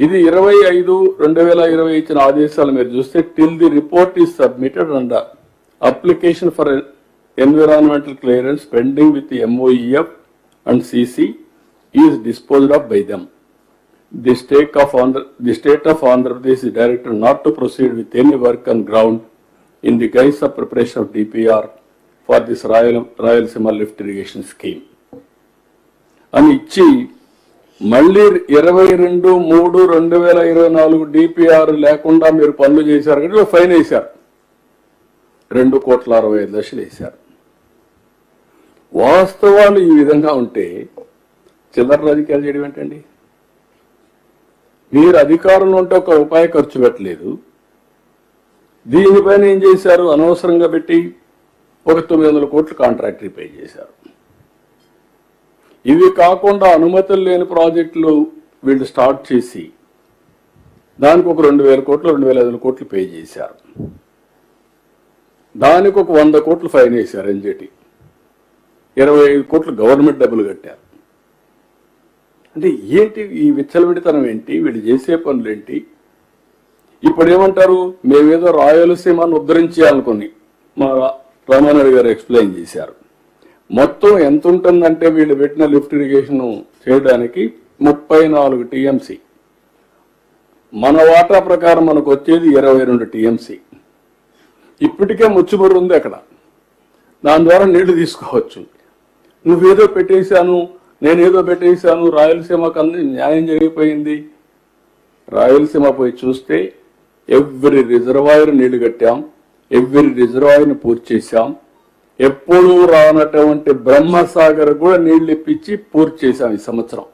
ఇది 25/2020 ఇచ్చిన ఆదేశాలు మీరు చూస్తే till the report is submitted and application for environmental clearance pending with MOEF and CC is disposed of by them. The state of Andhra Pradesh is directed not to proceed with any work on ground in the guise of preparation of DPR for this Rayalaseema lift irrigation scheme. అని ఇచ్చి మళ్ళీ 22/3/2024 DPR లేకుండా మీరు పనులు చేశారు కాబట్టి fine వేశారు. 2,65,00,000 వేశారు. వాస్తవాలు ఈ విధంగా ఉంటే చిల్లర రాజకీయాలు చేయడం ఏంటండి? మీరు అధికారంలో ఉంటే ఒక రూపాయి ఖర్చు పెట్టలేదు. దీనిపైన ఏం చేశారు? అనవసరంగా పెట్టి ఒక 900 కోట్లు కాంట్రాక్ట్ పే చేశారు. ఇవి కాకుండా అనుమతులు లేని ప్రాజెక్టులు వీళ్ళు స్టార్ట్ చేసి దానికి ఒక 2,000 కోట్లు 2,500 కోట్లు పే చేశారు. దానికి ఒక 100 కోట్లు ఫైన్ వేశారు. NGT 25 కోట్లు గవర్నమెంట్ డబ్బులు కట్టారు. అంటే ఏంటి ఈ విచ్చలవిడితనం? ఏంటి వీళ్ళు చేసే పనులు ఏంటి? ఇప్పుడు ఏమంటారు? మేమేదో రాయలసీమను ఉద్ధరించాలనుకుని మా రామానాయుడు గారు ఎక్స్ప్లెయిన్ చేశారు. మొత్తం ఎంత ఉంటుందంటే వీళ్ళు పెట్టిన లిఫ్ట్ ఇరిగేషన్ చేయడానికి 34 TMC. మన వాటా ప్రకారం మనకు వచ్చేది 22 TMC. ఇప్పటికే ముచ్చుబుర్రు ఉంది అక్కడ. దాని ద్వారా నీళ్లు తీసుకోవచ్చు. నువ్వేదో పెట్టేశాను, నేనేదో పెట్టేశాను, రాయలసీమకు అన్ని న్యాయం జరిగిపోయింది. రాయలసీమ పోయి చూస్తే ఎవ్రీ రిజర్వాయర్ నీళ్లు కట్టాం, ఎవ్రీ రిజర్వాయర్ని పూర్తి చేశాం. ఎప్పుడూ రానటువంటి బ్రహ్మసాగర్ కూడా నీళ్లు ఇప్పించి పూర్తి చేశాం ఈ సంవత్సరం.